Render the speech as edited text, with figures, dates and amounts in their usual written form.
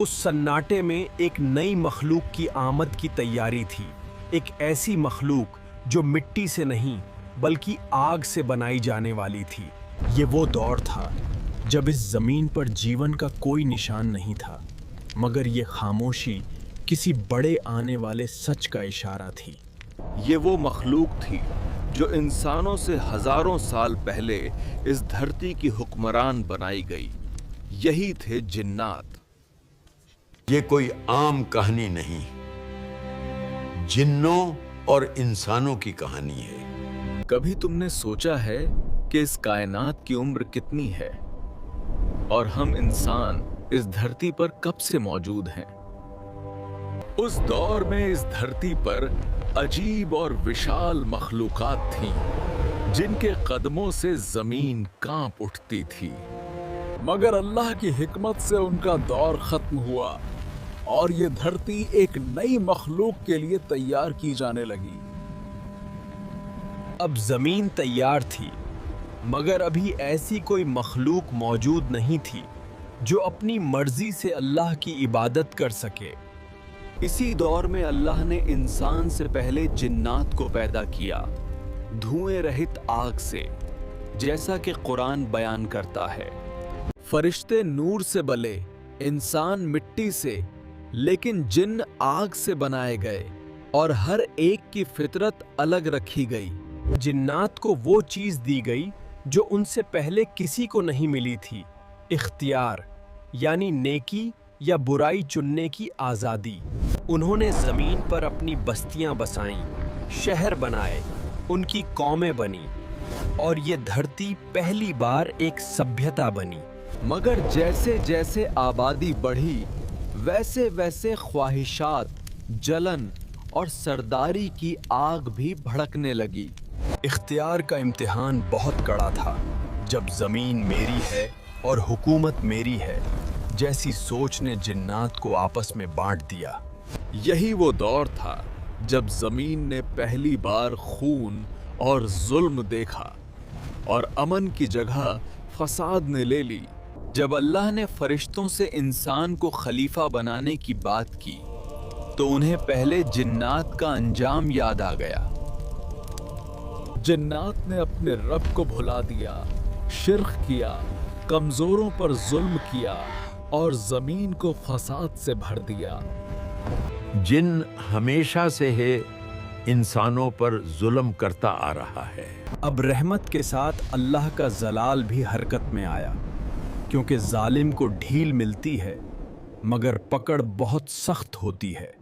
उस सन्नाटे में एक नई मखलूक की आमद की तैयारी थी। एक ऐसी मखलूक जो मिट्टी से नहीं बल्कि आग से बनाई जाने वाली थी। ये वो दौर था जब इस जमीन पर जीवन का कोई निशान नहीं था, मगर ये खामोशी किसी बड़े आने वाले सच का इशारा थी। ये वो मखलूक थी जो इंसानों से हजारों साल पहले इस धरती की हुक्मरान बनाई गई। यही थे जिन्नात। ये कोई आम कहानी नहीं, जिन्नों और इंसानों की कहानी है। कभी तुमने सोचा है कि इस कायनात की उम्र कितनी है और हम इंसान इस धरती पर कब से मौजूद हैं? उस दौर में इस धरती पर अजीब और विशाल मखलूकात थीं, जिनके कदमों से जमीन कांप उठती थी। मगर अल्लाह की हिकमत से उनका दौर खत्म हुआ और ये धरती एक नई मखलूक के लिए तैयार की जाने लगी। अब जमीन तैयार थी, मगर अभी ऐसी कोई मखलूक मौजूद नहीं थी जो अपनी मर्जी से अल्लाह की इबादत कर सके। इसी दौर में अल्लाह ने इंसान से पहले जिन्नात को पैदा किया, धुएं रहित आग से, जैसा कि कुरान बयान करता है। फरिश्ते नूर से बले, इंसान मिट्टी से, लेकिन जिन्न आग से बनाए गए और हर एक की फितरत अलग रखी गई। जिन्नात को वो चीज दी गई जो उनसे पहले किसी को नहीं मिली थी, इख्तियार, यानी नेकी या बुराई चुनने की आज़ादी। उन्होंने ज़मीन पर अपनी बस्तियां बसाईं, शहर बनाए, उनकी कौमें बनी और ये धरती पहली बार एक सभ्यता बनी। मगर जैसे जैसे आबादी बढ़ी, वैसे वैसे ख्वाहिशात, जलन और सरदारी की आग भी भड़कने लगी। इख्तियार का इम्तिहान बहुत कड़ा था। जब ज़मीन मेरी है और हुकूमत मेरी है जैसी सोच ने जिन्नात को आपस में बांट दिया। यही वो दौर था जब जमीन ने पहली बार खून और जुल्म देखा और अमन की जगह फसाद ने ले ली। जब अल्लाह ने फरिश्तों से इंसान को खलीफा बनाने की बात की तो उन्हें पहले जिन्नात का अंजाम याद आ गया। जिन्नात ने अपने रब को भुला दिया, शिर्क किया, कमजोरों पर जुल्म किया और जमीन को फसाद से भर दिया। जिन हमेशा से है इंसानों पर जुल्म करता आ रहा है। अब रहमत के साथ अल्लाह का जलाल भी हरकत में आया, क्योंकि जालिम को ढील मिलती है मगर पकड़ बहुत सख्त होती है।